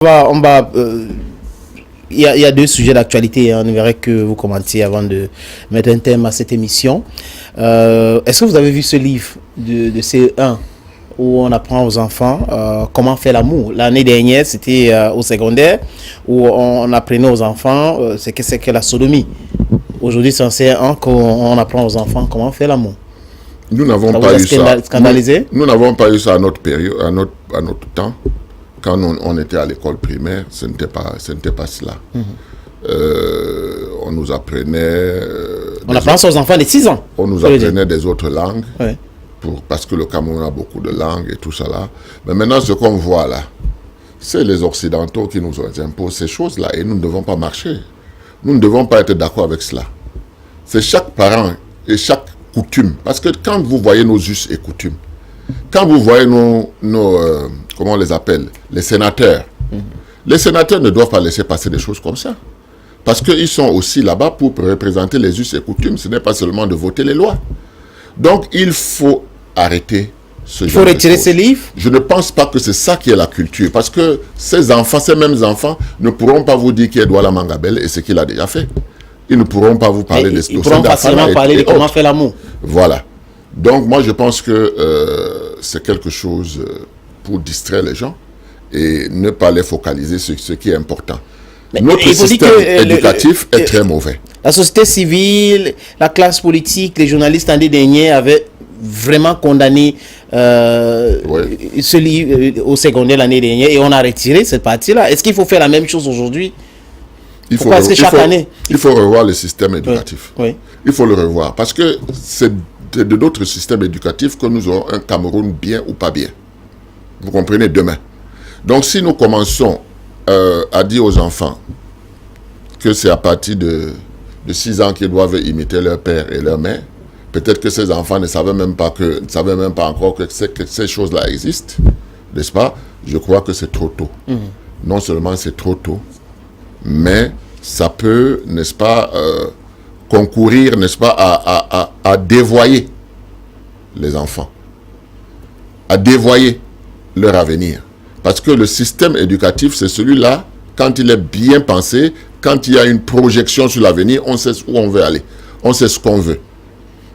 Il y a deux sujets d'actualité. On verrait que vous commentiez avant de mettre un thème à cette émission. Est-ce que vous avez vu ce livre de CE1 où on apprend aux enfants comment faire l'amour? L'année dernière, c'était au secondaire où on apprenait aux enfants ce que c'est que la sodomie. Aujourd'hui, c'est en CE1 qu'on apprend aux enfants comment faire l'amour. Nous n'avons pas eu ça. Scandalisé? Nous n'avons pas eu ça à notre période, à notre temps. Quand on était à l'école primaire, ce n'était pas cela. On nous apprenait... on apprend ça aux enfants de 6 ans. On nous apprenait des autres langues, ouais. Parce que le Cameroun a beaucoup de langues et tout ça là. Mais maintenant, ce qu'on voit là, c'est les Occidentaux qui nous imposent ces choses-là et nous ne devons pas marcher. Nous ne devons pas être d'accord avec cela. C'est chaque parent et chaque coutume. Parce que quand vous voyez nos us et coutumes, quand vous voyez comment on les appelle, les sénateurs, les sénateurs ne doivent pas laisser passer des choses comme ça. Parce qu'ils sont aussi là-bas pour représenter les us et coutumes. Ce n'est pas seulement de voter les lois. Donc, il faut arrêter ce genre de choses. Il faut retirer ces livres? Je ne pense pas que c'est ça qui est la culture. Parce que ces enfants, ces mêmes enfants, ne pourront pas vous dire qui est Douala Mangabel et ce qu'il a déjà fait. Ils ne pourront pas vous parler de ce Ils pourront facilement parler de comment faire l'amour. Voilà. Donc, moi, je pense que c'est quelque chose pour distraire les gens et ne pas les focaliser sur ce qui est important. Mais notre système éducatif est très mauvais. La société civile, la classe politique, les journalistes l'année dernière avaient vraiment condamné ce livre au secondaire l'année dernière et on a retiré cette partie-là. Est-ce qu'il faut faire la même chose aujourd'hui? Il faut revoir le système éducatif. Oui. Il faut le revoir parce que c'est de d'autres systèmes éducatifs que nous aurons un Cameroun bien ou pas bien. Vous comprenez, demain. Donc si nous commençons à dire aux enfants que c'est à partir de 6 ans qu'ils doivent imiter leur père et leur mère, peut-être que ces enfants ne savaient même pas encore que ces choses-là existent, n'est-ce pas? Je crois que c'est trop tôt. Non seulement c'est trop tôt, mais ça peut, n'est-ce pas, concourir, n'est-ce pas, à dévoyer les enfants, à dévoyer leur avenir. Parce que le système éducatif, c'est celui-là, quand il est bien pensé, quand il y a une projection sur l'avenir, on sait où on veut aller, on sait ce qu'on veut.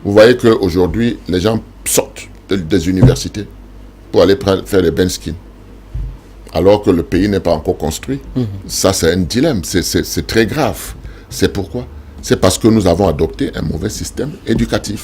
Vous voyez qu'aujourd'hui, les gens sortent des universités pour aller faire les benskins, alors que le pays n'est pas encore construit. Ça, c'est un dilemme, c'est très grave. C'est pourquoi? C'est parce que nous avons adopté un mauvais système éducatif.